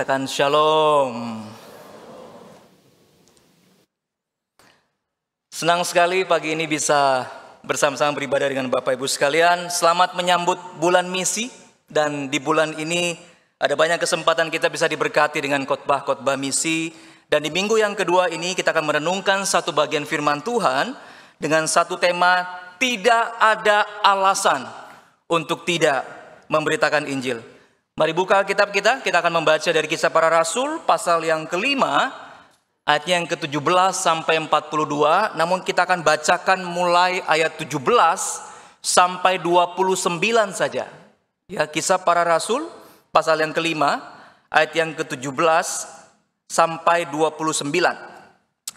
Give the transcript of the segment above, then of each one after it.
Katakan shalom. Senang sekali pagi ini bisa bersama-sama beribadah dengan Bapak Ibu sekalian. Selamat menyambut bulan misi. Dan di bulan ini ada banyak kesempatan kita bisa diberkati dengan khotbah-khotbah misi. Dan di minggu yang kedua ini kita akan merenungkan satu bagian firman Tuhan dengan satu tema, tidak ada alasan untuk tidak memberitakan Injil. Mari buka kitab kita akan membaca dari Kisah Para Rasul pasal yang kelima, ayatnya yang ke-17 sampai 42, namun kita akan bacakan mulai ayat 17 sampai 29 saja. Ya, Kisah Para Rasul pasal yang kelima, ayat yang ke-17 sampai 29.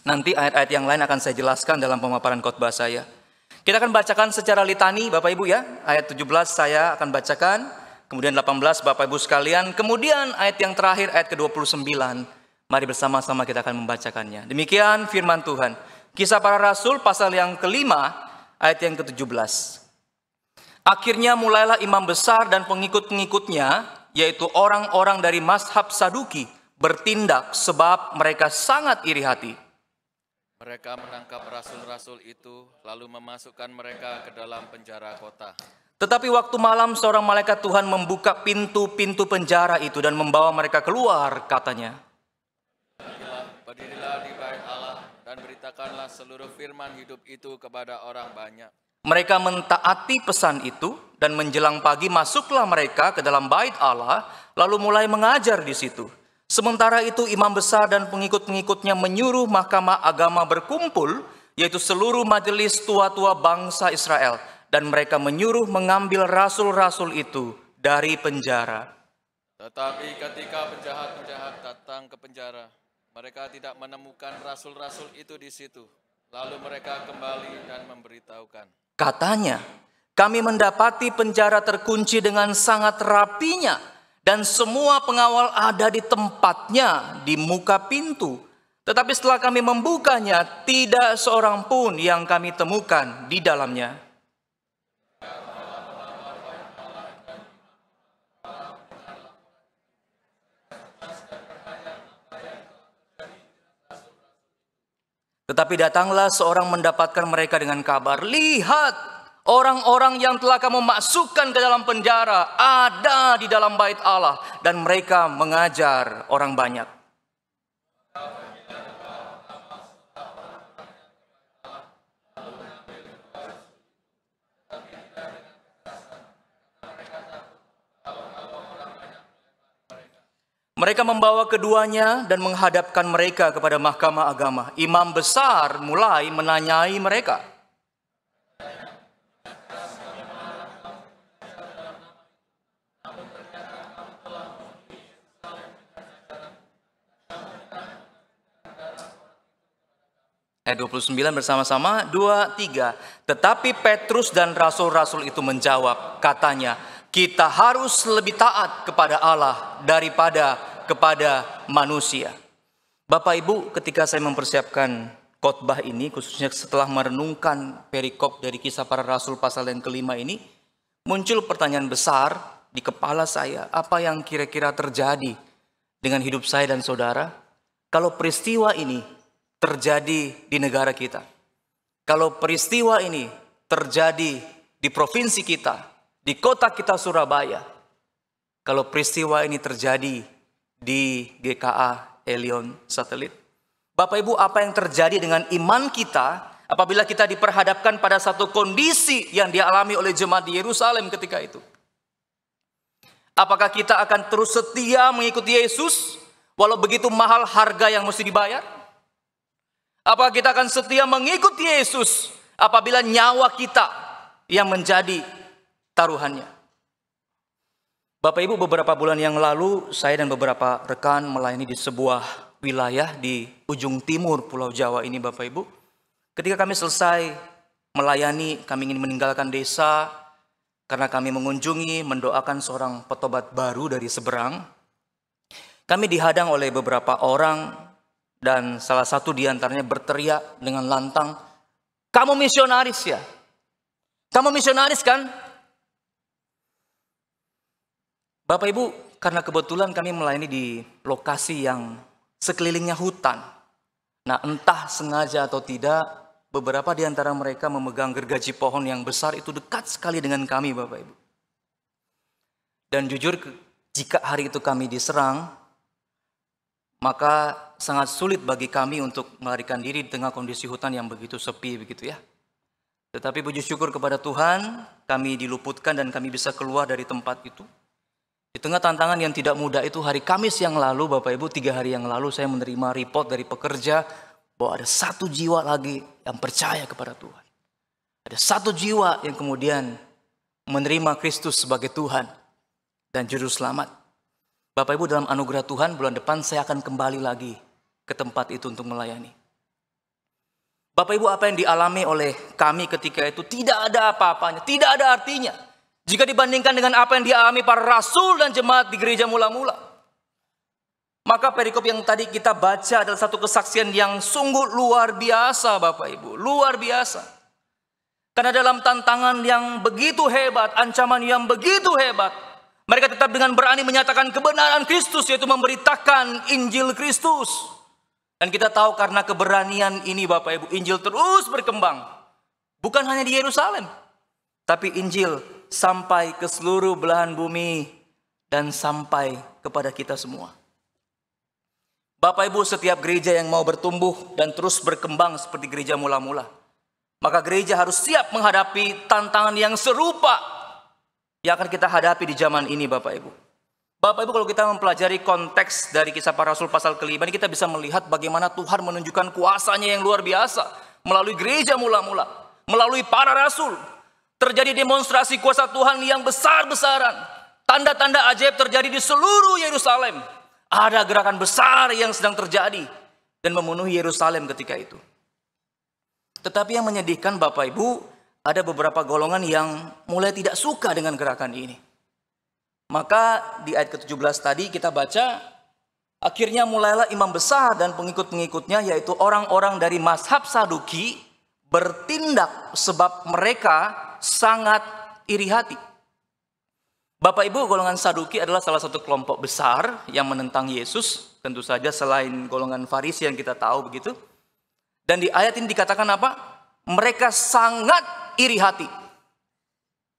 Nanti ayat-ayat yang lain akan saya jelaskan dalam pemaparan khotbah saya. Kita akan bacakan secara litani Bapak Ibu ya. Ayat 17 saya akan bacakan. Kemudian 18 Bapak Ibu sekalian. Kemudian ayat yang terakhir ayat ke-29. Mari bersama-sama kita akan membacakannya. Demikian firman Tuhan. Kisah Para Rasul pasal yang kelima ayat yang ke-17. Akhirnya mulailah imam besar dan pengikut-pengikutnya, yaitu orang-orang dari mazhab Saduki, bertindak sebab mereka sangat iri hati. Mereka menangkap rasul-rasul itu lalu memasukkan mereka ke dalam penjara kota. Tetapi waktu malam seorang malaikat Tuhan membuka pintu-pintu penjara itu dan membawa mereka keluar, katanya, Berdirilah di bait Allah dan beritakanlah seluruh firman hidup itu kepada orang banyak. Mereka mentaati pesan itu dan menjelang pagi masuklah mereka ke dalam bait Allah lalu mulai mengajar di situ. Sementara itu imam besar dan pengikut-pengikutnya menyuruh mahkamah agama berkumpul, yaitu seluruh majelis tua-tua bangsa Israel. Dan mereka menyuruh mengambil rasul-rasul itu dari penjara. Tetapi ketika penjahat-penjahat datang ke penjara, mereka tidak menemukan rasul-rasul itu di situ. Lalu mereka kembali dan memberitahukan. Katanya, kami mendapati penjara terkunci dengan sangat rapinya. Dan semua pengawal ada di tempatnya di muka pintu. Tetapi setelah kami membukanya, tidak seorang pun yang kami temukan di dalamnya. Tetapi datanglah seorang mendapatkan mereka dengan kabar, lihat, orang-orang yang telah kamu masukkan ke dalam penjara ada di dalam bait Allah dan mereka mengajar orang banyak. Mereka membawa keduanya dan menghadapkan mereka kepada mahkamah agama. Imam besar mulai menanyai mereka. Ayat 29 bersama-sama, 2, 3. Tetapi Petrus dan rasul-rasul itu menjawab, katanya, kita harus lebih taat kepada Allah daripada kepada manusia. Bapak Ibu, ketika saya mempersiapkan khotbah ini, khususnya setelah merenungkan perikop dari Kisah Para Rasul pasal yang kelima ini, muncul pertanyaan besar di kepala saya, apa yang kira-kira terjadi dengan hidup saya dan saudara kalau peristiwa ini terjadi di negara kita. Kalau peristiwa ini terjadi di provinsi kita, di kota kita Surabaya. Kalau peristiwa ini terjadi di GKA Elion Satelit. Bapak Ibu, apa yang terjadi dengan iman kita apabila kita diperhadapkan pada satu kondisi yang dialami oleh jemaat di Yerusalem ketika itu? Apakah kita akan terus setia mengikuti Yesus walau begitu mahal harga yang mesti dibayar? Apakah kita akan setia mengikuti Yesus apabila nyawa kita yang menjadi taruhannya? Bapak Ibu, beberapa bulan yang lalu saya dan beberapa rekan melayani di sebuah wilayah di ujung timur Pulau Jawa ini Bapak Ibu. Ketika kami selesai melayani, kami ingin meninggalkan desa karena kami mengunjungi, mendoakan seorang petobat baru dari seberang. Kami dihadang oleh beberapa orang dan salah satu di antaranya berteriak dengan lantang, "Kamu misionaris ya? Kamu misionaris kan?" Bapak Ibu, karena kebetulan kami melayani di lokasi yang sekelilingnya hutan. Nah, entah sengaja atau tidak, beberapa di antara mereka memegang gergaji pohon yang besar itu dekat sekali dengan kami, Bapak Ibu. Dan jujur, jika hari itu kami diserang, maka sangat sulit bagi kami untuk melarikan diri di tengah kondisi hutan yang begitu sepi, begitu ya. Tetapi puji syukur kepada Tuhan, kami diluputkan dan kami bisa keluar dari tempat itu. Di tengah tantangan yang tidak mudah itu, hari Kamis yang lalu, Bapak Ibu, 3 hari yang lalu saya menerima report dari pekerja bahwa ada 1 jiwa lagi yang percaya kepada Tuhan. Ada 1 jiwa yang kemudian menerima Kristus sebagai Tuhan dan Juru Selamat. Bapak Ibu, dalam anugerah Tuhan, bulan depan saya akan kembali lagi ke tempat itu untuk melayani. Bapak Ibu, apa yang dialami oleh kami ketika itu tidak ada apa-apanya, tidak ada artinya jika dibandingkan dengan apa yang dialami para rasul dan jemaat di gereja mula-mula. Maka perikop yang tadi kita baca adalah satu kesaksian yang sungguh luar biasa, Bapak Ibu, luar biasa. Karena dalam tantangan yang begitu hebat, ancaman yang begitu hebat, mereka tetap dengan berani menyatakan kebenaran Kristus, yaitu memberitakan Injil Kristus. Dan kita tahu karena keberanian ini, Bapak Ibu, Injil terus berkembang. Bukan hanya di Yerusalem, tapi Injil sampai ke seluruh belahan bumi dan sampai kepada kita semua. Bapak Ibu, setiap gereja yang mau bertumbuh dan terus berkembang seperti gereja mula-mula, maka gereja harus siap menghadapi tantangan yang serupa yang akan kita hadapi di zaman ini, Bapak Ibu. Bapak Ibu, kalau kita mempelajari konteks dari Kisah Para Rasul pasal ke-5 ini, kita bisa melihat bagaimana Tuhan menunjukkan kuasanya yang luar biasa melalui gereja mula-mula, melalui para rasul. Terjadi demonstrasi kuasa Tuhan yang besar-besaran. Tanda-tanda ajaib terjadi di seluruh Yerusalem. Ada gerakan besar yang sedang terjadi dan memenuhi Yerusalem ketika itu. Tetapi yang menyedihkan, Bapak Ibu, ada beberapa golongan yang mulai tidak suka dengan gerakan ini. Maka di ayat ke-17 tadi kita baca, akhirnya mulailah imam besar dan pengikut-pengikutnya, yaitu orang-orang dari mazhab Saduki, bertindak sebab mereka sangat iri hati. Bapak Ibu, golongan Saduki adalah salah satu kelompok besar yang menentang Yesus. Tentu saja selain golongan Farisi yang kita tahu begitu. Dan di ayat ini dikatakan apa? Mereka sangat iri hati.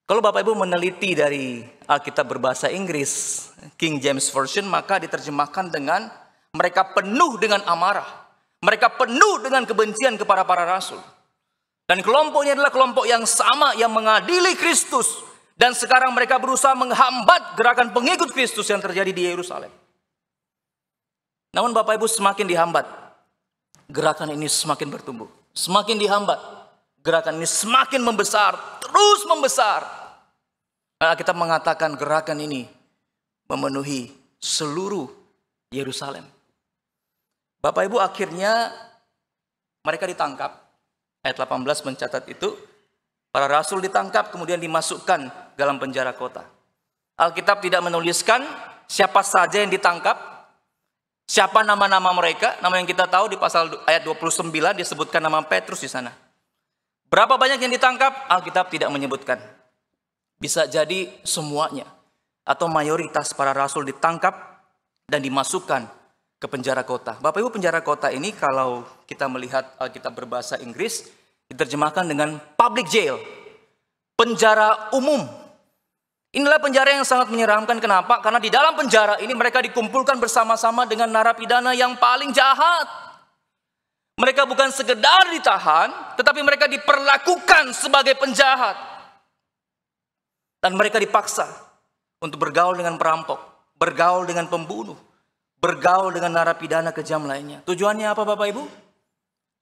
Kalau Bapak Ibu meneliti dari Alkitab berbahasa Inggris, King James Version, maka diterjemahkan dengan mereka penuh dengan amarah. Mereka penuh dengan kebencian kepada para rasul. Dan kelompok ini adalah kelompok yang sama yang mengadili Kristus. Dan sekarang mereka berusaha menghambat gerakan pengikut Kristus yang terjadi di Yerusalem. Namun Bapak Ibu, semakin dihambat, gerakan ini semakin bertumbuh. Semakin dihambat, gerakan ini semakin membesar, terus membesar. Nah, kita mengatakan gerakan ini memenuhi seluruh Yerusalem. Bapak Ibu, akhirnya mereka ditangkap. Ayat 18 mencatat itu. Para rasul ditangkap kemudian dimasukkan dalam penjara kota. Alkitab tidak menuliskan siapa saja yang ditangkap, siapa nama-nama mereka. Nama yang kita tahu di pasal ayat 29 disebutkan nama Petrus di sana. Berapa banyak yang ditangkap? Alkitab tidak menyebutkan. Bisa jadi semuanya atau mayoritas para rasul ditangkap dan dimasukkan ke penjara kota. Bapak Ibu, penjara kota ini kalau kita melihat Alkitab berbahasa Inggris diterjemahkan dengan public jail, penjara umum. Inilah penjara yang sangat menyeramkan. Kenapa? Karena di dalam penjara ini mereka dikumpulkan bersama-sama dengan narapidana yang paling jahat. Mereka bukan sekedar ditahan, tetapi mereka diperlakukan sebagai penjahat. Dan mereka dipaksa untuk bergaul dengan perampok, bergaul dengan pembunuh, bergaul dengan narapidana kejam lainnya. Tujuannya apa, Bapak Ibu?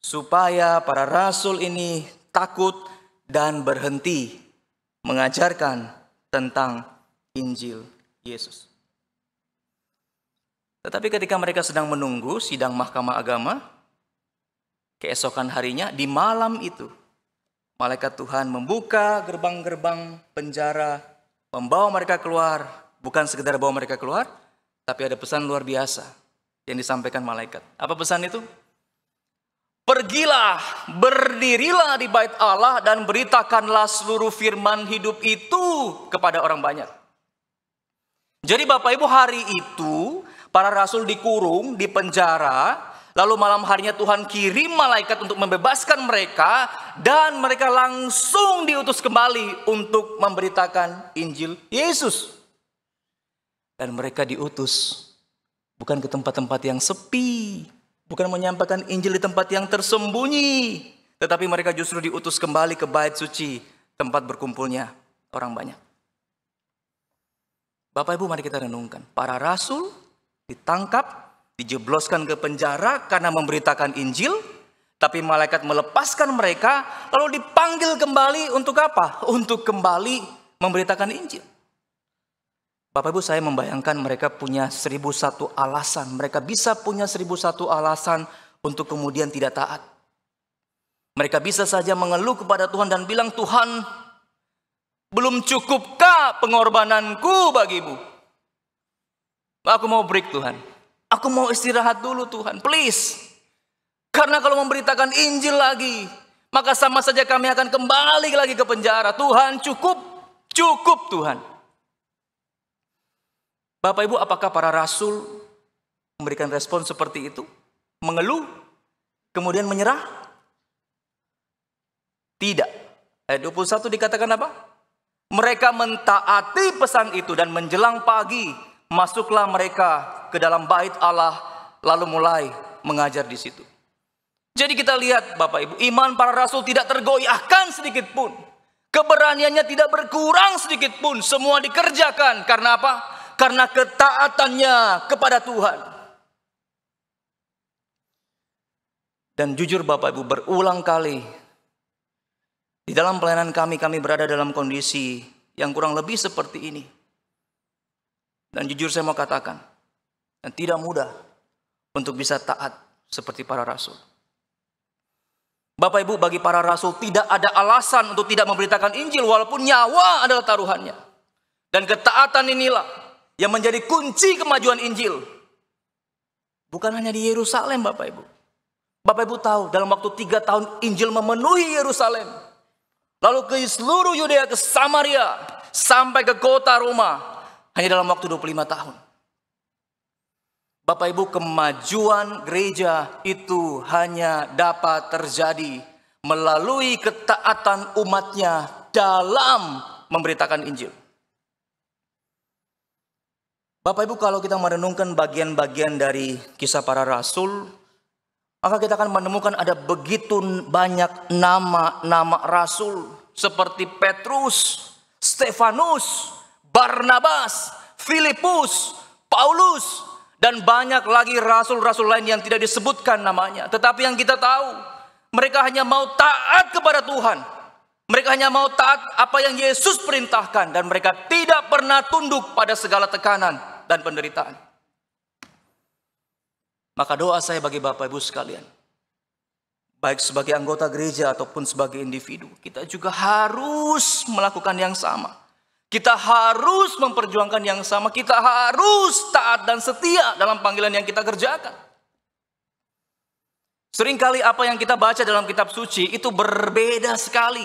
Supaya para rasul ini takut dan berhenti mengajarkan tentang Injil Yesus. Tetapi ketika mereka sedang menunggu sidang mahkamah agama, keesokan harinya di malam itu, malaikat Tuhan membuka gerbang-gerbang penjara, membawa mereka keluar. Bukan sekedar bawa mereka keluar, tapi ada pesan luar biasa yang disampaikan malaikat. Apa pesan itu? Pergilah, berdirilah di bait Allah dan beritakanlah seluruh firman hidup itu kepada orang banyak. Jadi Bapak Ibu, hari itu para rasul dikurung, di penjara, lalu malam harinya Tuhan kirim malaikat untuk membebaskan mereka, dan mereka langsung diutus kembali untuk memberitakan Injil Yesus. Dan mereka diutus bukan ke tempat-tempat yang sepi, bukan menyampaikan Injil di tempat yang tersembunyi, tetapi mereka justru diutus kembali ke bait suci, tempat berkumpulnya orang banyak. Bapak Ibu, mari kita renungkan. Para rasul ditangkap, dijebloskan ke penjara karena memberitakan Injil, tapi malaikat melepaskan mereka, lalu dipanggil kembali untuk apa? Untuk kembali memberitakan Injil. Bapak Ibu, saya membayangkan mereka punya 1001 alasan. Mereka bisa punya 1001 alasan untuk kemudian tidak taat. Mereka bisa saja mengeluh kepada Tuhan dan bilang, Tuhan, belum cukupkah pengorbananku bagimu? Aku mau break, Tuhan. Aku mau istirahat dulu, Tuhan. Please. Karena kalau memberitakan Injil lagi, maka sama saja kami akan kembali lagi ke penjara. Tuhan, cukup. Cukup, Tuhan. Bapak Ibu, apakah para rasul memberikan respon seperti itu? Mengeluh? Kemudian menyerah? Tidak. Ayat 21 dikatakan apa? Mereka mentaati pesan itu, dan menjelang pagi masuklah mereka ke dalam bait Allah, lalu mulai mengajar di situ. Jadi kita lihat Bapak Ibu, iman para rasul tidak tergoyahkan sedikit pun. Keberaniannya tidak berkurang sedikit pun. Semua dikerjakan karena apa? Karena ketaatannya kepada Tuhan. Dan jujur Bapak Ibu, berulang kali di dalam pelayanan kami berada dalam kondisi yang kurang lebih seperti ini. Dan jujur saya mau katakan, dan tidak mudah untuk bisa taat seperti para rasul. Bapak Ibu, bagi para rasul tidak ada alasan untuk tidak memberitakan Injil walaupun nyawa adalah taruhannya. Dan ketaatan inilah yang menjadi kunci kemajuan Injil. Bukan hanya di Yerusalem Bapak Ibu. Bapak Ibu tahu dalam waktu 3 tahun Injil memenuhi Yerusalem. Lalu ke seluruh Yudea, ke Samaria, sampai ke kota Roma. Hanya dalam waktu 25 tahun. Bapak Ibu, kemajuan gereja itu hanya dapat terjadi melalui ketaatan umatnya dalam memberitakan Injil. Bapak Ibu, kalau kita merenungkan bagian-bagian dari kisah para rasul, maka kita akan menemukan ada begitu banyak nama-nama rasul seperti Petrus, Stefanus, Barnabas, Filipus, Paulus, dan banyak lagi rasul-rasul lain yang tidak disebutkan namanya. Tetapi yang kita tahu, mereka hanya mau taat kepada Tuhan. Mereka hanya mau taat apa yang Yesus perintahkan, dan mereka tidak pernah tunduk pada segala tekanan dan penderitaan. Maka doa saya bagi Bapak Ibu sekalian, baik sebagai anggota gereja ataupun sebagai individu, kita juga harus melakukan yang sama. Kita harus memperjuangkan yang sama. Kita harus taat dan setia dalam panggilan yang kita kerjakan. Seringkali apa yang kita baca dalam kitab suci itu berbeda sekali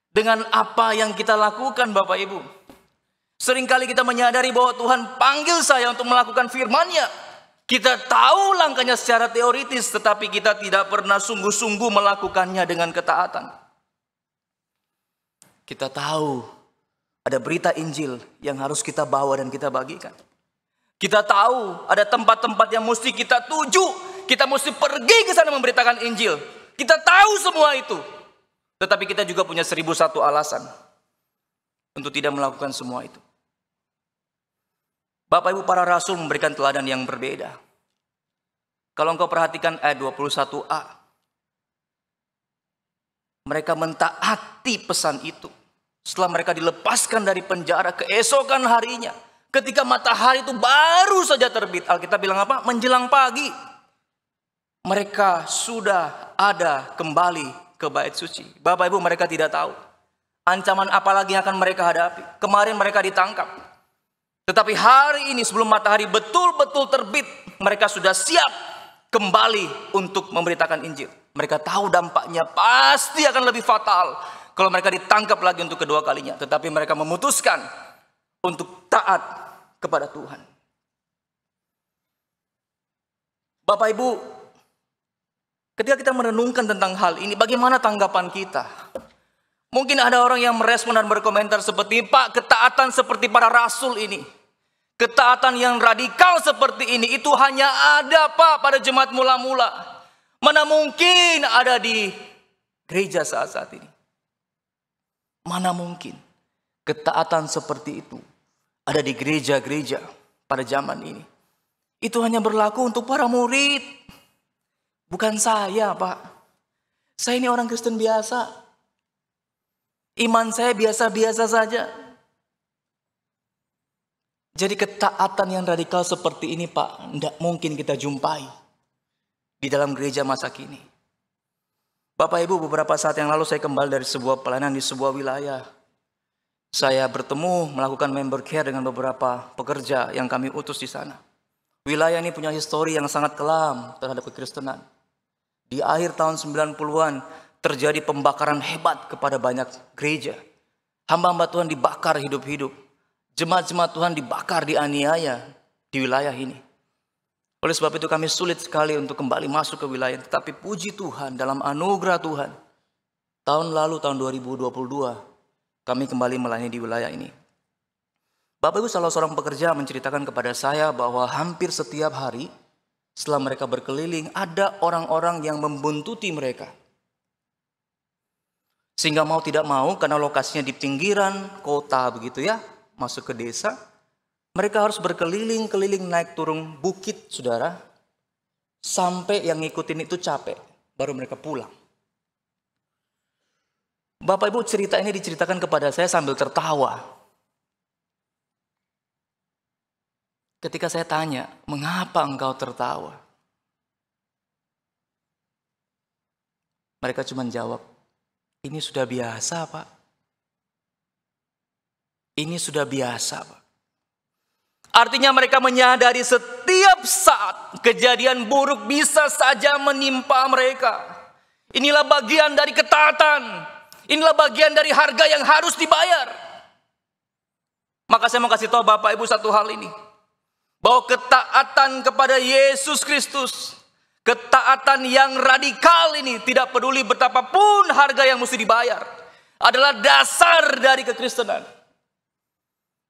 dengan apa yang kita lakukan Bapak Ibu. Seringkali kita menyadari bahwa Tuhan panggil saya untuk melakukan firman-Nya. Kita tahu langkahnya secara teoritis, tetapi kita tidak pernah sungguh-sungguh melakukannya dengan ketaatan. Kita tahu ada berita Injil yang harus kita bawa dan kita bagikan. Kita tahu ada tempat-tempat yang mesti kita tuju. Kita mesti pergi ke sana memberitakan Injil. Kita tahu semua itu. Tetapi kita juga punya 1001 alasan untuk tidak melakukan semua itu. Bapak Ibu, para rasul memberikan teladan yang berbeda. Kalau engkau perhatikan ayat 21a, mereka mentaati pesan itu. Setelah mereka dilepaskan dari penjara, keesokan harinya, ketika matahari itu baru saja terbit, Alkitab bilang apa? Menjelang pagi, mereka sudah ada kembali ke bait suci. Bapak Ibu, mereka tidak tahu ancaman apa lagi yang akan mereka hadapi. Kemarin mereka ditangkap. Tetapi hari ini sebelum matahari betul-betul terbit, mereka sudah siap kembali untuk memberitakan Injil. Mereka tahu dampaknya pasti akan lebih fatal kalau mereka ditangkap lagi untuk kedua kalinya. Tetapi mereka memutuskan untuk taat kepada Tuhan. Bapak Ibu, ketika kita merenungkan tentang hal ini, bagaimana tanggapan kita? Mungkin ada orang yang merespon dan berkomentar seperti, Pak, ketaatan seperti para rasul ini, ketaatan yang radikal seperti ini, itu hanya ada, Pak, pada jemaat mula-mula. Mana mungkin ada di gereja saat-saat ini? Mana mungkin ketaatan seperti itu ada di gereja-gereja pada zaman ini? Itu hanya berlaku untuk para murid. Bukan saya, Pak. Saya ini orang Kristen biasa. Iman saya biasa-biasa saja. Jadi ketaatan yang radikal seperti ini, Pak, tidak mungkin kita jumpai di dalam gereja masa kini. Bapak Ibu, beberapa saat yang lalu saya kembali dari sebuah pelayanan di sebuah wilayah. Saya bertemu melakukan member care dengan beberapa pekerja yang kami utus di sana. Wilayah ini punya histori yang sangat kelam terhadap kekristenan. Di akhir tahun 90-an terjadi pembakaran hebat kepada banyak gereja. Hamba-hamba Tuhan dibakar hidup-hidup. Jemaat-jemaat Tuhan dibakar, dianiaya di wilayah ini. Oleh sebab itu kami sulit sekali untuk kembali masuk ke wilayah. Tetapi puji Tuhan, dalam anugerah Tuhan, tahun lalu, tahun 2022, kami kembali melayani di wilayah ini. Bapak Ibu, salah seorang pekerja menceritakan kepada saya bahwa hampir setiap hari setelah mereka berkeliling, ada orang-orang yang membuntuti mereka. Sehingga mau tidak mau, karena lokasinya di pinggiran kota begitu ya, masuk ke desa, mereka harus berkeliling-keliling naik turun bukit, saudara, sampai yang ngikutin itu capek, baru mereka pulang. Bapak Ibu, cerita ini diceritakan kepada saya sambil tertawa. Ketika saya tanya, mengapa engkau tertawa? Mereka cuma jawab, ini sudah biasa, Pak. Ini sudah biasa, Pak. Artinya mereka menyadari setiap saat kejadian buruk bisa saja menimpa mereka. Inilah bagian dari ketaatan. Inilah bagian dari harga yang harus dibayar. Maka saya mau kasih tahu Bapak Ibu satu hal ini. Bahwa ketaatan kepada Yesus Kristus, ketaatan yang radikal ini, tidak peduli betapapun harga yang mesti dibayar, adalah dasar dari kekristenan.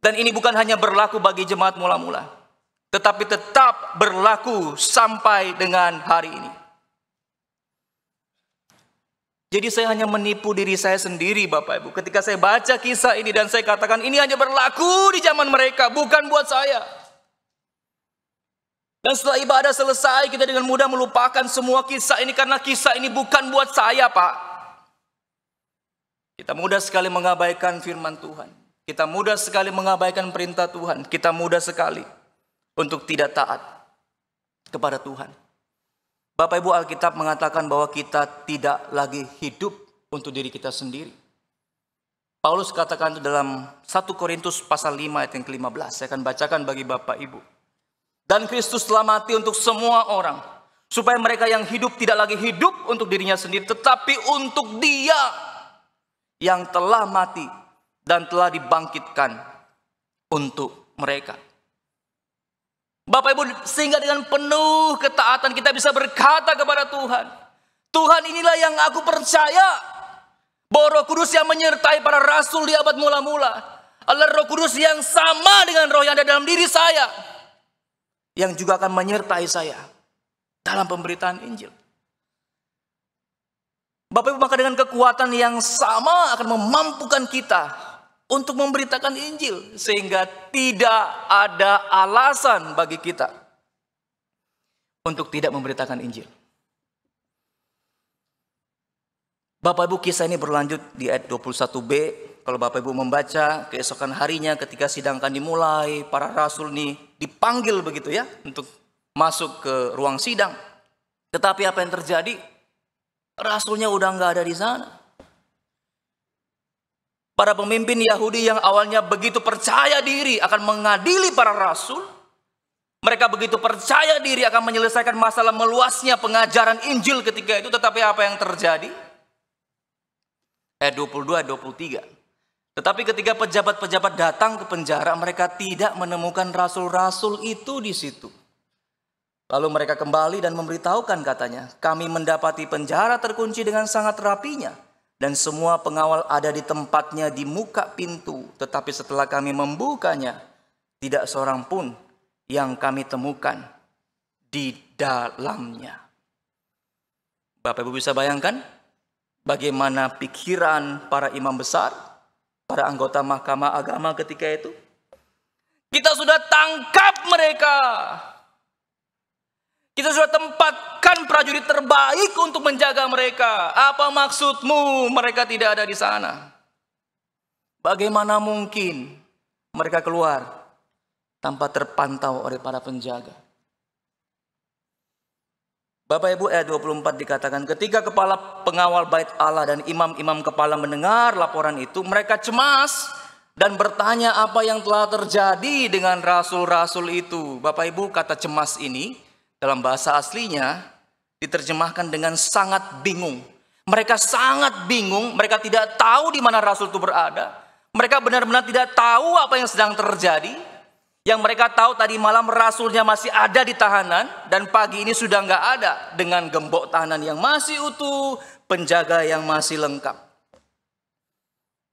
Dan ini bukan hanya berlaku bagi jemaat mula-mula, tetapi tetap berlaku sampai dengan hari ini. Jadi saya hanya menipu diri saya sendiri, Bapak Ibu, ketika saya baca kisah ini dan saya katakan ini hanya berlaku di zaman mereka, bukan buat saya. Dan setelah ibadah selesai, kita dengan mudah melupakan semua kisah ini karena kisah ini bukan buat saya, Pak. Kita mudah sekali mengabaikan firman Tuhan. Kita mudah sekali mengabaikan perintah Tuhan. Kita mudah sekali untuk tidak taat kepada Tuhan. Bapak Ibu, Alkitab mengatakan bahwa kita tidak lagi hidup untuk diri kita sendiri. Paulus katakan itu dalam 1 Korintus pasal 5 ayat yang ke-15. Saya akan bacakan bagi Bapak Ibu. Dan Kristus telah mati untuk semua orang, supaya mereka yang hidup tidak lagi hidup untuk dirinya sendiri, tetapi untuk Dia yang telah mati dan telah dibangkitkan untuk mereka. Bapak Ibu, sehingga dengan penuh ketaatan kita bisa berkata kepada Tuhan, Tuhan, inilah yang aku percaya, bahwa Roh Kudus yang menyertai para rasul di abad mula-mula adalah Roh Kudus yang sama dengan roh yang ada dalam diri saya, yang juga akan menyertai saya dalam pemberitaan Injil. Bapak Ibu, maka dengan kekuatan yang sama akan memampukan kita untuk memberitakan Injil, sehingga tidak ada alasan bagi kita untuk tidak memberitakan Injil. Bapak Ibu, kisah ini berlanjut di ayat 21b. Kalau Bapak Ibu membaca, keesokan harinya ketika sidang akan dimulai, para rasul ini dipanggil begitu ya, untuk masuk ke ruang sidang. Tetapi apa yang terjadi? Rasulnya udah nggak ada di sana. Para pemimpin Yahudi yang awalnya begitu percaya diri akan mengadili para rasul, mereka begitu percaya diri akan menyelesaikan masalah meluasnya pengajaran Injil ketika itu. Tetapi apa yang terjadi? Ayat 22, 23. Tetapi ketika pejabat-pejabat datang ke penjara, mereka tidak menemukan rasul-rasul itu di situ. Lalu mereka kembali dan memberitahukan, katanya, kami mendapati penjara terkunci dengan sangat rapinya, dan semua pengawal ada di tempatnya di muka pintu. Tetapi setelah kami membukanya, tidak seorang pun yang kami temukan di dalamnya. Bapak Ibu bisa bayangkan bagaimana pikiran para imam besar, para anggota Mahkamah Agama ketika itu. Kita sudah tangkap mereka. Kita sudah tempatkan prajurit terbaik untuk menjaga mereka. Apa maksudmu mereka tidak ada di sana? Bagaimana mungkin mereka keluar tanpa terpantau oleh para penjaga? Bapak Ibu, ayat 24 dikatakan, ketika kepala pengawal bait Allah dan imam-imam kepala mendengar laporan itu, mereka cemas dan bertanya apa yang telah terjadi dengan rasul-rasul itu. Bapak Ibu, kata cemas ini dalam bahasa aslinya diterjemahkan dengan sangat bingung. Mereka sangat bingung, mereka tidak tahu di mana rasul itu berada. Mereka benar-benar tidak tahu apa yang sedang terjadi. Yang mereka tahu tadi malam rasulnya masih ada di tahanan, dan pagi ini sudah nggak ada, dengan gembok tahanan yang masih utuh, penjaga yang masih lengkap.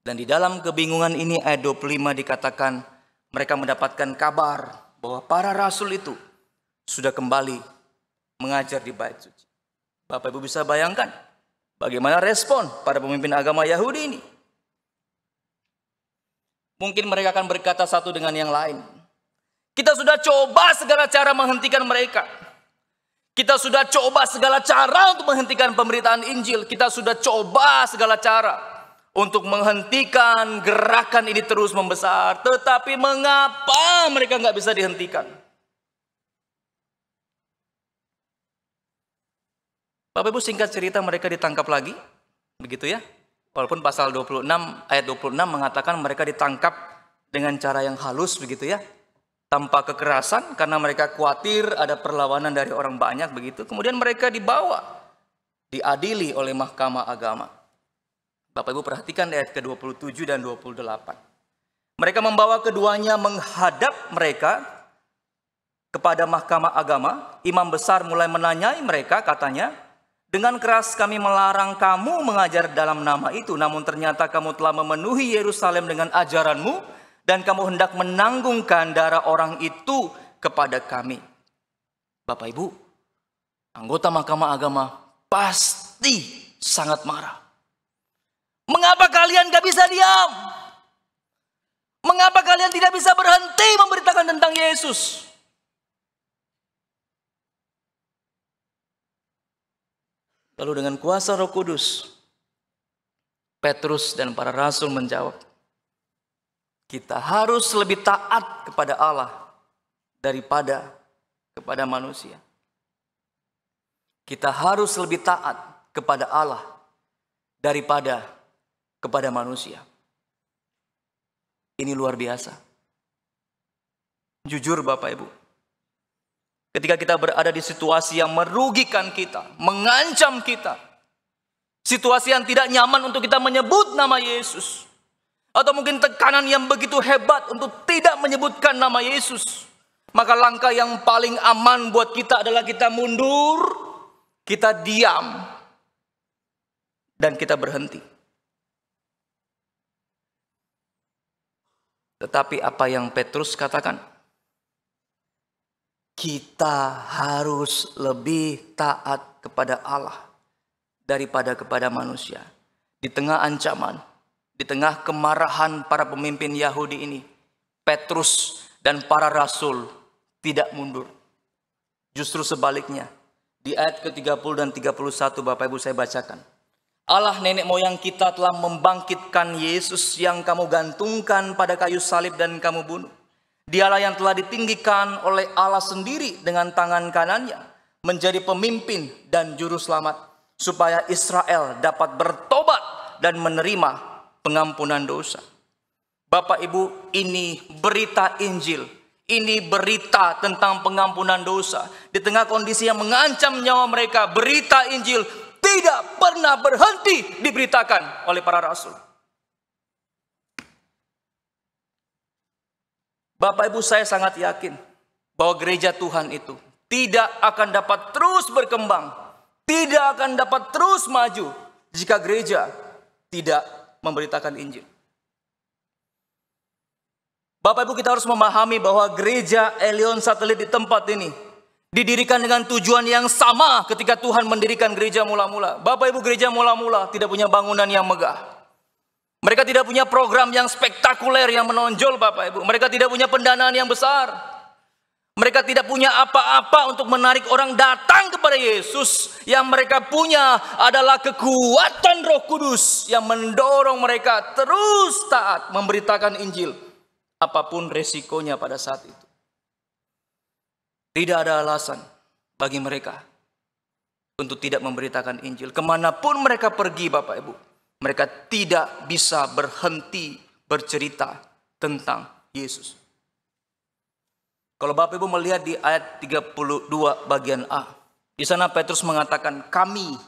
Dan di dalam kebingungan ini ayat 25 dikatakan mereka mendapatkan kabar bahwa para rasul itu sudah kembali mengajar di bait suci. Bapak Ibu bisa bayangkan bagaimana respon para pemimpin agama Yahudi ini. Mungkin mereka akan berkata satu dengan yang lain. Kita sudah coba segala cara menghentikan mereka. Kita sudah coba segala cara untuk menghentikan pemberitaan Injil. Kita sudah coba segala cara untuk menghentikan gerakan ini terus membesar. Tetapi mengapa mereka nggak bisa dihentikan? Bapak Ibu, singkat cerita mereka ditangkap lagi. Begitu ya. Walaupun pasal 26 ayat 26 mengatakan mereka ditangkap dengan cara yang halus begitu ya. Tanpa kekerasan karena mereka khawatir ada perlawanan dari orang banyak begitu. Kemudian mereka dibawa, diadili oleh Mahkamah Agama. Bapak Ibu perhatikan ayat ke-27 dan 28. Mereka membawa keduanya menghadap mereka kepada Mahkamah Agama. Imam besar mulai menanyai mereka, katanya, dengan keras kami melarang kamu mengajar dalam nama itu, namun ternyata kamu telah memenuhi Yerusalem dengan ajaranmu, dan kamu hendak menanggungkan darah orang itu kepada kami. Bapak Ibu, anggota Mahkamah Agama pasti sangat marah. Mengapa kalian gak bisa diam? Mengapa kalian tidak bisa berhenti memberitakan tentang Yesus? Lalu dengan kuasa Roh Kudus, Petrus dan para rasul menjawab, kita harus lebih taat kepada Allah daripada kepada manusia. Kita harus lebih taat kepada Allah daripada kepada manusia. Ini luar biasa. Jujur Bapak Ibu, ketika kita berada di situasi yang merugikan kita, mengancam kita, situasi yang tidak nyaman untuk kita menyebut nama Yesus, atau mungkin tekanan yang begitu hebat untuk tidak menyebutkan nama Yesus, maka langkah yang paling aman buat kita adalah kita mundur, kita diam, dan kita berhenti. Tetapi apa yang Petrus katakan? Kita harus lebih taat kepada Allah daripada kepada manusia. Di tengah ancaman, di tengah kemarahan para pemimpin Yahudi ini, Petrus dan para rasul tidak mundur. Justru sebaliknya, di ayat ke-30 dan 31 Bapak Ibu saya bacakan. Allah nenek moyang kita telah membangkitkan Yesus yang kamu gantungkan pada kayu salib dan kamu bunuh. Dialah yang telah ditinggikan oleh Allah sendiri dengan tangan kanannya menjadi pemimpin dan juru selamat, supaya Israel dapat bertobat dan menerima pengampunan dosa. Bapak Ibu, ini berita Injil. Ini berita tentang pengampunan dosa. Di tengah kondisi yang mengancam nyawa mereka, berita Injil tidak pernah berhenti diberitakan oleh para rasul. Bapak Ibu, saya sangat yakin bahwa gereja Tuhan itu tidak akan dapat terus berkembang, tidak akan dapat terus maju jika gereja tidak memberitakan Injil. Bapak Ibu, kita harus memahami bahwa gereja Elion Satelit di tempat ini didirikan dengan tujuan yang sama ketika Tuhan mendirikan gereja mula-mula. Bapak Ibu, gereja mula-mula tidak punya bangunan yang megah. Mereka tidak punya program yang spektakuler yang menonjol, Bapak Ibu. Mereka tidak punya pendanaan yang besar. Mereka tidak punya apa-apa untuk menarik orang datang kepada Yesus. Yang mereka punya adalah kekuatan Roh Kudus yang mendorong mereka terus taat memberitakan Injil, apapun resikonya pada saat itu. Tidak ada alasan bagi mereka untuk tidak memberitakan Injil. Kemanapun mereka pergi, Bapak Ibu, mereka tidak bisa berhenti bercerita tentang Yesus. Kalau Bapak Ibu melihat di ayat 32 bagian A, di sana Petrus mengatakan, kami,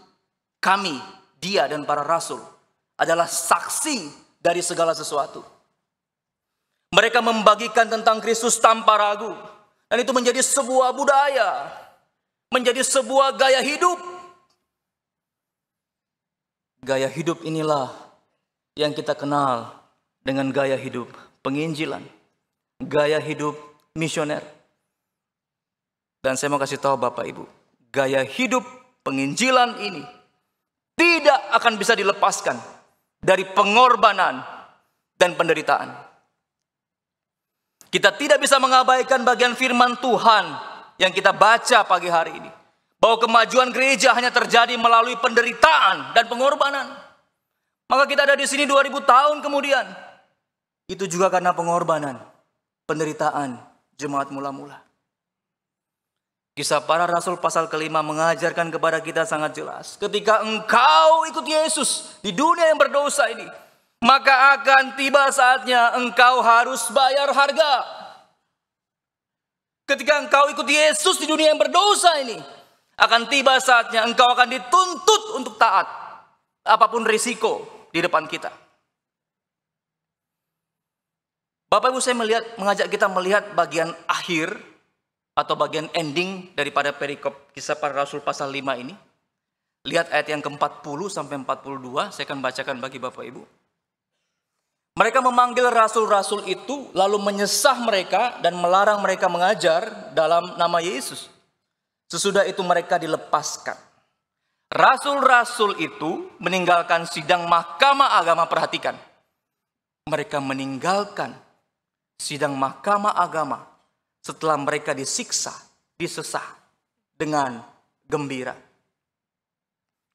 dia dan para rasul adalah saksi dari segala sesuatu. Mereka membagikan tentang Kristus tanpa ragu. Dan itu menjadi sebuah budaya, menjadi sebuah gaya hidup. Gaya hidup inilah yang kita kenal dengan gaya hidup penginjilan, gaya hidup misioner. Dan saya mau kasih tahu Bapak Ibu, gaya hidup penginjilan ini tidak akan bisa dilepaskan dari pengorbanan dan penderitaan. Kita tidak bisa mengabaikan bagian firman Tuhan yang kita baca pagi hari ini, bahwa kemajuan gereja hanya terjadi melalui penderitaan dan pengorbanan. Maka kita ada di sini 2000 tahun kemudian. Itu juga karena pengorbanan, penderitaan jemaat mula-mula. Kisah para Rasul pasal ke-5 mengajarkan kepada kita sangat jelas. Ketika engkau ikut Yesus di dunia yang berdosa ini, maka akan tiba saatnya engkau harus bayar harga. Ketika engkau ikut Yesus di dunia yang berdosa ini, akan tiba saatnya engkau akan dituntut untuk taat, apapun risiko di depan kita. Bapak Ibu, saya mengajak kita melihat bagian akhir atau bagian ending daripada perikop Kisah Para Rasul pasal 5 ini. Lihat ayat yang ke-40 sampai 42, saya akan bacakan bagi Bapak Ibu. Mereka memanggil rasul-rasul itu, lalu menyesah mereka dan melarang mereka mengajar dalam nama Yesus. Sesudah itu mereka dilepaskan. Rasul-rasul itu meninggalkan sidang mahkamah agama. Perhatikan, mereka meninggalkan sidang mahkamah agama setelah mereka disiksa, disesah dengan gembira.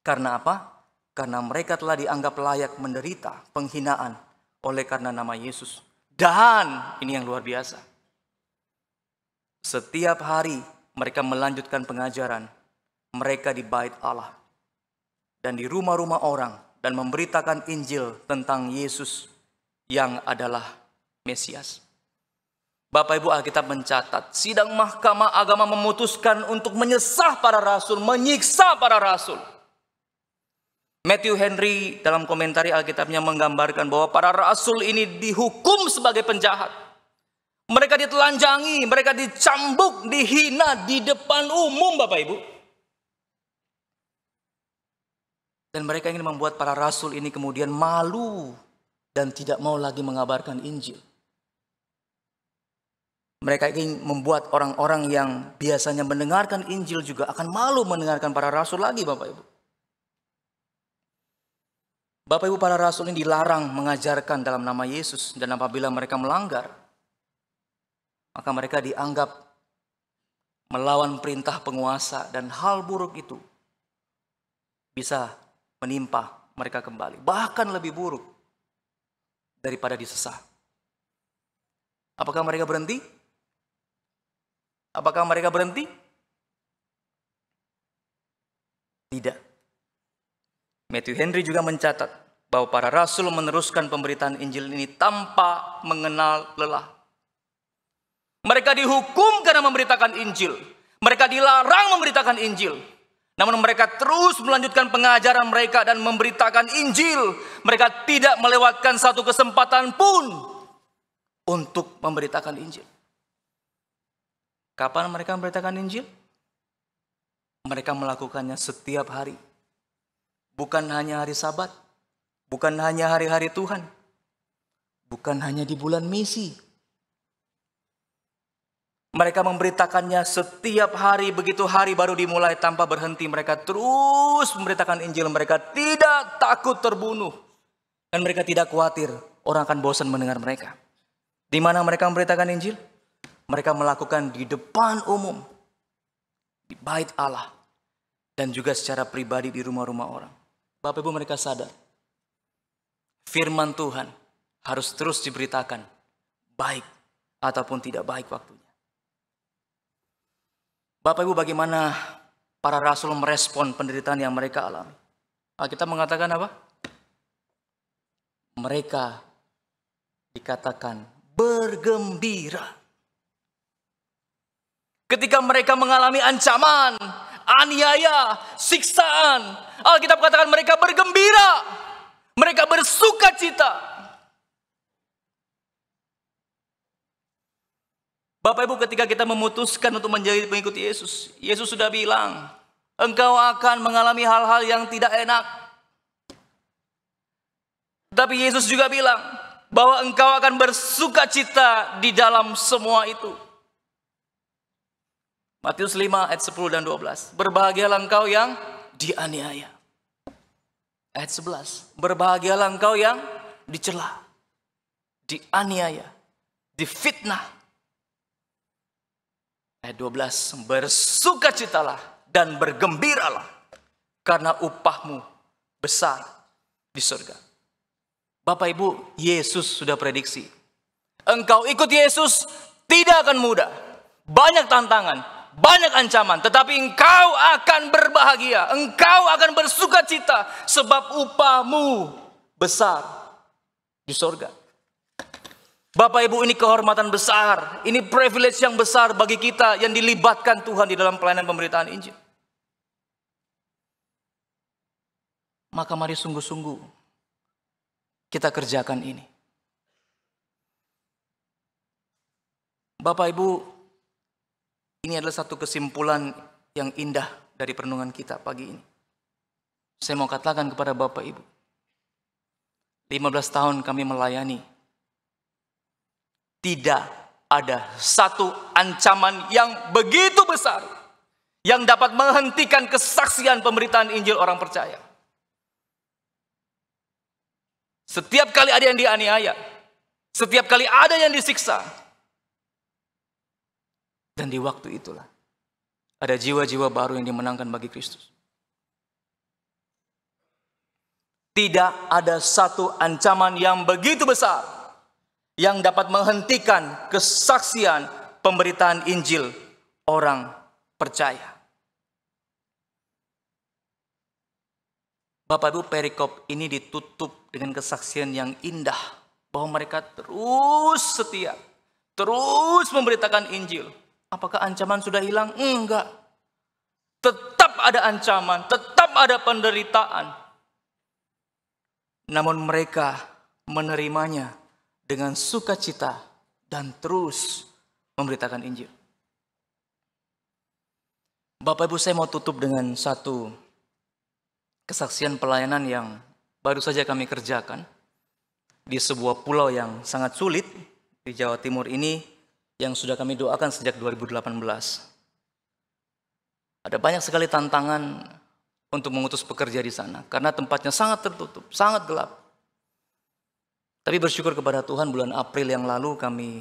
Karena apa? Karena mereka telah dianggap layak menderita penghinaan oleh karena nama Yesus. Dan ini yang luar biasa, setiap hari mereka melanjutkan pengajaran mereka di bait Allah dan di rumah-rumah orang dan memberitakan Injil tentang Yesus yang adalah Mesias. Bapak Ibu, Alkitab mencatat sidang mahkamah agama memutuskan untuk menyesah para rasul, menyiksa para rasul. Matthew Henry dalam komentari Alkitabnya menggambarkan bahwa para rasul ini dihukum sebagai penjahat. Mereka ditelanjangi, mereka dicambuk, dihina di depan umum, Bapak Ibu. Dan mereka ingin membuat para rasul ini kemudian malu dan tidak mau lagi mengabarkan Injil. Mereka ingin membuat orang-orang yang biasanya mendengarkan Injil juga akan malu mendengarkan para rasul lagi, Bapak Ibu. Bapak Ibu, para rasul ini dilarang mengajarkan dalam nama Yesus, dan apabila mereka melanggar, maka mereka dianggap melawan perintah penguasa, dan hal buruk itu bisa menimpa mereka kembali. Bahkan lebih buruk daripada disesah. Apakah mereka berhenti? Apakah mereka berhenti? Tidak. Matthew Henry juga mencatat bahwa para rasul meneruskan pemberitaan Injil ini tanpa mengenal lelah. Mereka dihukum karena memberitakan Injil. Mereka dilarang memberitakan Injil. Namun mereka terus melanjutkan pengajaran mereka dan memberitakan Injil. Mereka tidak melewatkan satu kesempatan pun untuk memberitakan Injil. Kapan mereka memberitakan Injil? Mereka melakukannya setiap hari. Bukan hanya hari Sabat, bukan hanya hari-hari Tuhan, bukan hanya di bulan misi. Mereka memberitakannya setiap hari, begitu hari baru dimulai tanpa berhenti. Mereka terus memberitakan Injil. Mereka tidak takut terbunuh. Dan mereka tidak khawatir orang akan bosan mendengar mereka. Di mana mereka memberitakan Injil? Mereka melakukan di depan umum, di bait Allah, dan juga secara pribadi di rumah-rumah orang. Bapak Ibu, mereka sadar firman Tuhan harus terus diberitakan, baik ataupun tidak baik waktunya. Bapak Ibu, bagaimana para rasul merespon penderitaan yang mereka alami? Alkitab mengatakan apa? Mereka dikatakan bergembira. Ketika mereka mengalami ancaman, aniaya, siksaan, Alkitab katakan mereka bergembira. Mereka bersuka cita. Bapak Ibu, ketika kita memutuskan untuk menjadi pengikut Yesus, Yesus sudah bilang, engkau akan mengalami hal-hal yang tidak enak. Tapi Yesus juga bilang bahwa engkau akan bersuka cita di dalam semua itu. Matius 5 ayat 10 dan 12. Berbahagialah engkau yang dianiaya. Ayat 11. Berbahagialah engkau yang dicela, dianiaya, difitnah. Ayat 12, bersukacitalah dan bergembiralah karena upahmu besar di surga. Bapak Ibu, Yesus sudah prediksi. Engkau ikut Yesus tidak akan mudah. Banyak tantangan, banyak ancaman. Tetapi engkau akan berbahagia. Engkau akan bersukacita sebab upahmu besar di surga. Bapak Ibu, ini kehormatan besar, ini privilege yang besar bagi kita yang dilibatkan Tuhan di dalam pelayanan pemberitaan Injil. Maka mari sungguh-sungguh kita kerjakan ini. Bapak Ibu, ini adalah satu kesimpulan yang indah dari perenungan kita pagi ini. Saya mau katakan kepada Bapak Ibu, 15 tahun kami melayani, tidak ada satu ancaman yang begitu besar yang dapat menghentikan kesaksian pemberitaan Injil orang percaya. Setiap kali ada yang dianiaya, setiap kali ada yang disiksa, dan di waktu itulah ada jiwa-jiwa baru yang dimenangkan bagi Kristus. Tidak ada satu ancaman yang begitu besar yang dapat menghentikan kesaksian pemberitaan Injil orang percaya. Bapak Ibu, perikop ini ditutup dengan kesaksian yang indah bahwa mereka terus setia, terus memberitakan Injil. Apakah ancaman sudah hilang? Enggak. Tetap ada ancaman, tetap ada penderitaan. Namun mereka menerimanya dengan sukacita dan terus memberitakan Injil. Bapak Ibu, saya mau tutup dengan satu kesaksian pelayanan yang baru saja kami kerjakan di sebuah pulau yang sangat sulit di Jawa Timur ini, yang sudah kami doakan sejak 2018. Ada banyak sekali tantangan untuk mengutus pekerja di sana karena tempatnya sangat tertutup, sangat gelap. Tapi bersyukur kepada Tuhan, bulan April yang lalu kami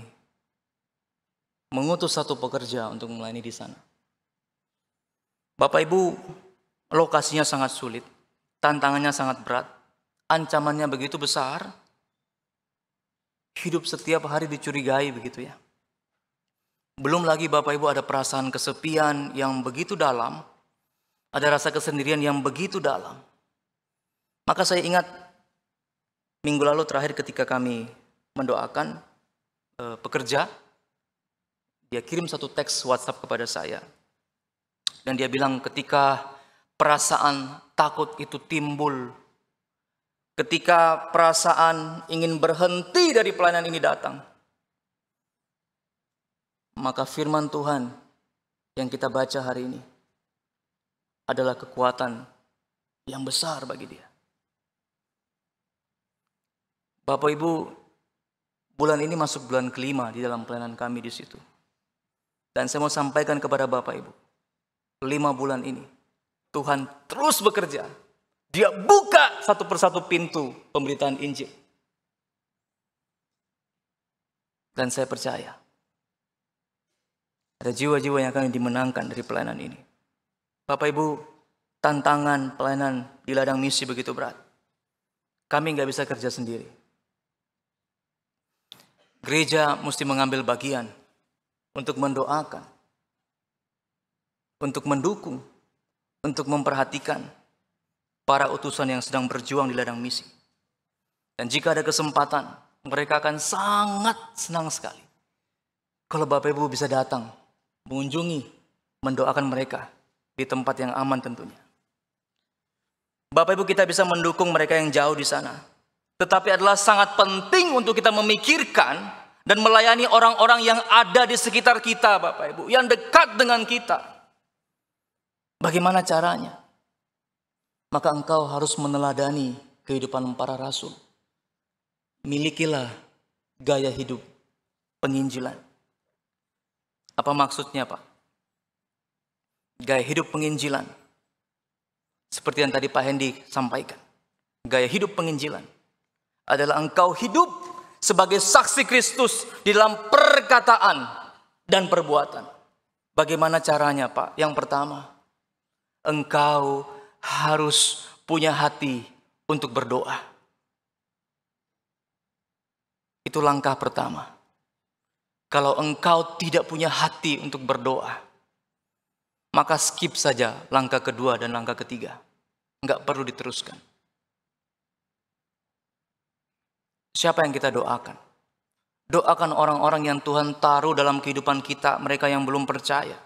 mengutus satu pekerja untuk melayani di sana. Bapak Ibu, lokasinya sangat sulit, tantangannya sangat berat, ancamannya begitu besar. Hidup setiap hari dicurigai begitu ya. Belum lagi Bapak Ibu ada perasaan kesepian yang begitu dalam, ada rasa kesendirian yang begitu dalam. Maka saya ingat minggu lalu terakhir ketika kami mendoakan pekerja, dia kirim satu teks WhatsApp kepada saya. Dan dia bilang ketika perasaan takut itu timbul, ketika perasaan ingin berhenti dari pelayanan ini datang, maka firman Tuhan yang kita baca hari ini adalah kekuatan yang besar bagi dia. Bapak Ibu, bulan ini masuk bulan kelima di dalam pelayanan kami di situ. Dan saya mau sampaikan kepada Bapak Ibu, 5 bulan ini Tuhan terus bekerja. Dia buka satu persatu pintu pemberitaan Injil. Dan saya percaya ada jiwa-jiwa yang akan dimenangkan dari pelayanan ini. Bapak Ibu, tantangan pelayanan di ladang misi begitu berat. Kami nggak bisa kerja sendiri. Gereja mesti mengambil bagian untuk mendoakan, untuk mendukung, untuk memperhatikan para utusan yang sedang berjuang di ladang misi. Dan jika ada kesempatan, mereka akan sangat senang sekali kalau Bapak Ibu bisa datang, mengunjungi, mendoakan mereka di tempat yang aman tentunya. Bapak Ibu, kita bisa mendukung mereka yang jauh di sana. Tetapi adalah sangat penting untuk kita memikirkan dan melayani orang-orang yang ada di sekitar kita, Bapak Ibu, yang dekat dengan kita. Bagaimana caranya? Maka engkau harus meneladani kehidupan para rasul. Milikilah gaya hidup penginjilan. Apa maksudnya, Pak? Gaya hidup penginjilan, seperti yang tadi Pak Hendy sampaikan. Gaya hidup penginjilan adalah engkau hidup sebagai saksi Kristus di dalam perkataan dan perbuatan. Bagaimana caranya, Pak? Yang pertama, engkau harus punya hati untuk berdoa. Itu langkah pertama. Kalau engkau tidak punya hati untuk berdoa, maka skip saja langkah kedua dan langkah ketiga. Enggak perlu diteruskan. Siapa yang kita doakan? Doakan orang-orang yang Tuhan taruh dalam kehidupan kita, mereka yang belum percaya.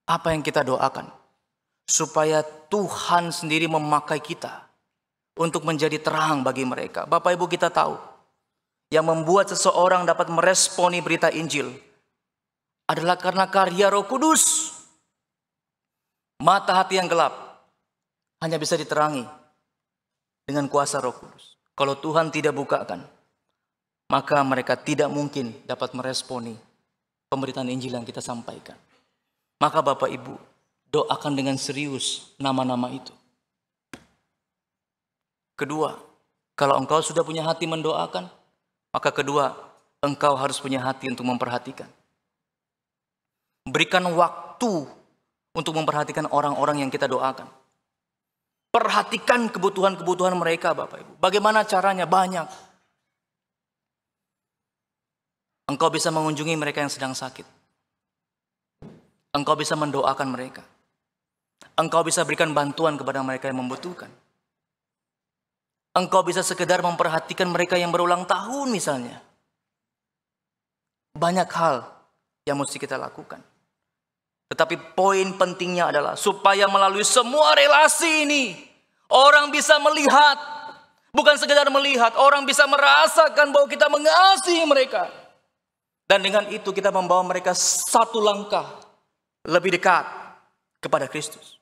Apa yang kita doakan? Supaya Tuhan sendiri memakai kita untuk menjadi terang bagi mereka. Bapak Ibu, kita tahu, yang membuat seseorang dapat meresponi berita Injil adalah karena karya Roh Kudus. Mata hati yang gelap hanya bisa diterangi dengan kuasa Roh Kudus. Kalau Tuhan tidak bukakan, maka mereka tidak mungkin dapat meresponi pemberitaan Injil yang kita sampaikan. Maka Bapak Ibu, doakan dengan serius nama-nama itu. Kedua, kalau engkau sudah punya hati mendoakan, maka kedua, engkau harus punya hati untuk memperhatikan. Berikan waktu untuk memperhatikan orang-orang yang kita doakan. Perhatikan kebutuhan-kebutuhan mereka, Bapak Ibu. Bagaimana caranya? Banyak. Engkau bisa mengunjungi mereka yang sedang sakit. Engkau bisa mendoakan mereka. Engkau bisa berikan bantuan kepada mereka yang membutuhkan. Engkau bisa sekedar memperhatikan mereka yang berulang tahun misalnya. Banyak hal yang mesti kita lakukan. Tetapi poin pentingnya adalah supaya melalui semua relasi ini, orang bisa melihat, bukan sekedar melihat, orang bisa merasakan bahwa kita mengasihi mereka. Dan dengan itu kita membawa mereka satu langkah lebih dekat kepada Kristus.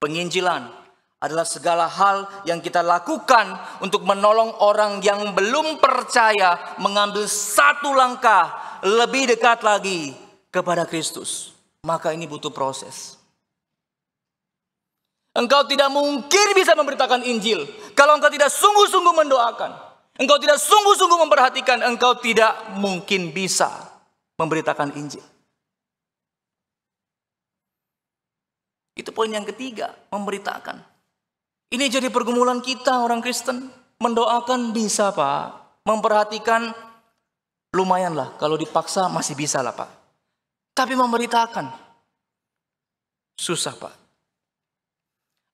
Penginjilan adalah segala hal yang kita lakukan untuk menolong orang yang belum percaya mengambil satu langkah lebih dekat lagi kepada Kristus. Maka ini butuh proses. Engkau tidak mungkin bisa memberitakan Injil kalau engkau tidak sungguh-sungguh mendoakan. Engkau tidak sungguh-sungguh memperhatikan, engkau tidak mungkin bisa memberitakan Injil. Itu poin yang ketiga, memberitakan. Ini jadi pergumulan kita orang Kristen. Mendoakan bisa, Pak. Memperhatikan lumayan lah. Kalau dipaksa masih bisa lah, Pak. Tapi memberitakan susah, Pak.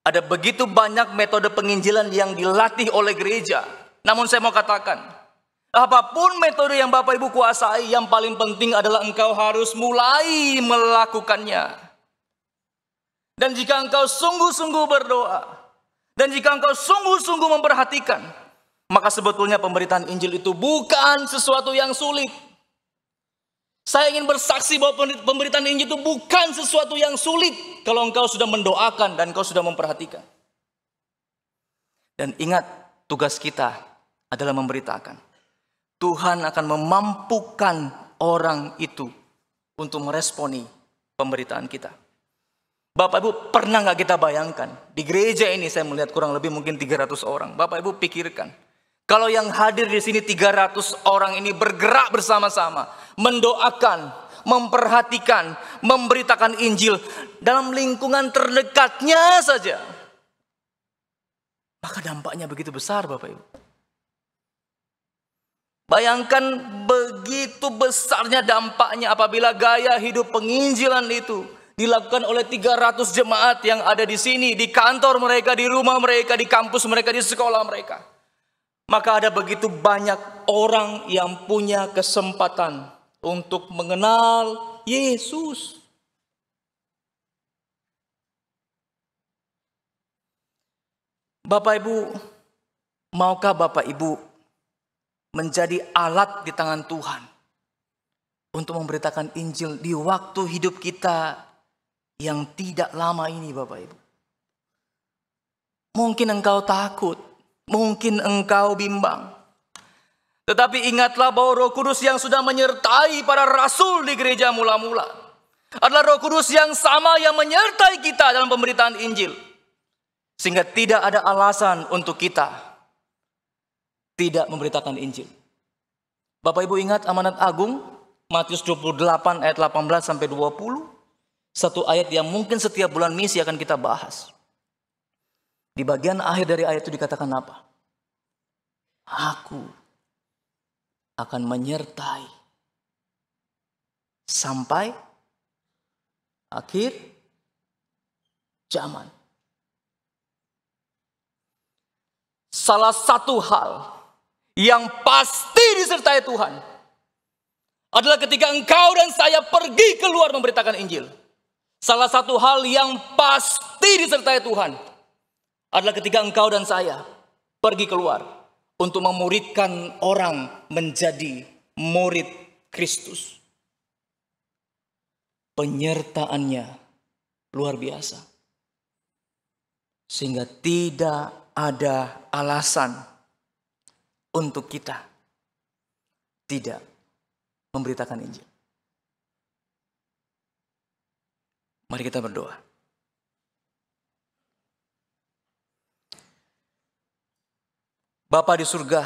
Ada begitu banyak metode penginjilan yang dilatih oleh gereja. Namun saya mau katakan, apapun metode yang Bapak Ibu kuasai, yang paling penting adalah engkau harus mulai melakukannya. Dan jika engkau sungguh-sungguh berdoa, dan jika engkau sungguh-sungguh memperhatikan, maka sebetulnya pemberitaan Injil itu bukan sesuatu yang sulit. Saya ingin bersaksi bahwa pemberitaan Injil itu bukan sesuatu yang sulit kalau engkau sudah mendoakan dan engkau sudah memperhatikan. Dan ingat, tugas kita adalah memberitakan. Tuhan akan memampukan orang itu untuk meresponi pemberitaan kita. Bapak Ibu, pernah nggak kita bayangkan, di gereja ini saya melihat kurang lebih mungkin 300 orang. Bapak Ibu pikirkan, kalau yang hadir di sini 300 orang ini bergerak bersama-sama, mendoakan, memperhatikan, memberitakan Injil dalam lingkungan terdekatnya saja, maka dampaknya begitu besar, Bapak Ibu. Bayangkan begitu besarnya dampaknya apabila gaya hidup penginjilan itu dilakukan oleh 300 jemaat yang ada di sini, di kantor mereka, di rumah mereka, di kampus mereka, di sekolah mereka. Maka ada begitu banyak orang yang punya kesempatan untuk mengenal Yesus. Bapak Ibu, maukah Bapak Ibu menjadi alat di tangan Tuhan untuk memberitakan Injil di waktu hidup kita yang tidak lama ini, Bapak Ibu? Mungkin engkau takut, mungkin engkau bimbang. Tetapi ingatlah bahwa Roh Kudus yang sudah menyertai para rasul di gereja mula-mula adalah Roh Kudus yang sama yang menyertai kita dalam pemberitaan Injil. Sehingga tidak ada alasan untuk kita tidak memberitakan Injil. Bapak Ibu ingat amanat agung Matius 28 ayat 18 sampai 20. Satu ayat yang mungkin setiap bulan misi akan kita bahas. Di bagian akhir dari ayat itu dikatakan apa? Aku akan menyertai sampai akhir zaman. Salah satu hal yang pasti disertai Tuhan adalah ketika engkau dan saya pergi keluar memberitakan Injil. Salah satu hal yang pasti disertai Tuhan adalah ketika engkau dan saya pergi keluar untuk memuridkan orang menjadi murid Kristus. Penyertaannya luar biasa. Sehingga tidak ada alasan untuk kita tidak memberitakan Injil. Mari kita berdoa. Bapa di surga,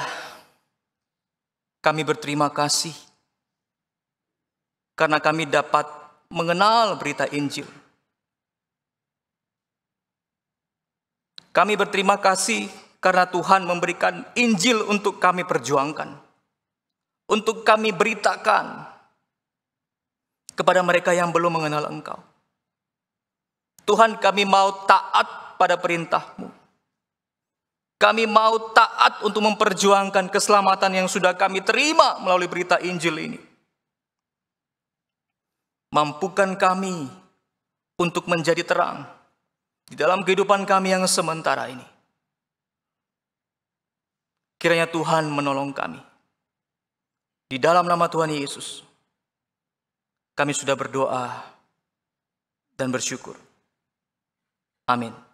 kami berterima kasih karena kami dapat mengenal berita Injil. Kami berterima kasih karena Tuhan memberikan Injil untuk kami perjuangkan, untuk kami beritakan kepada mereka yang belum mengenal Engkau. Tuhan, kami mau taat pada perintah-Mu. Kami mau taat untuk memperjuangkan keselamatan yang sudah kami terima melalui berita Injil ini. Mampukan kami untuk menjadi terang di dalam kehidupan kami yang sementara ini. Kiranya Tuhan menolong kami. Di dalam nama Tuhan Yesus, kami sudah berdoa dan bersyukur. Amin.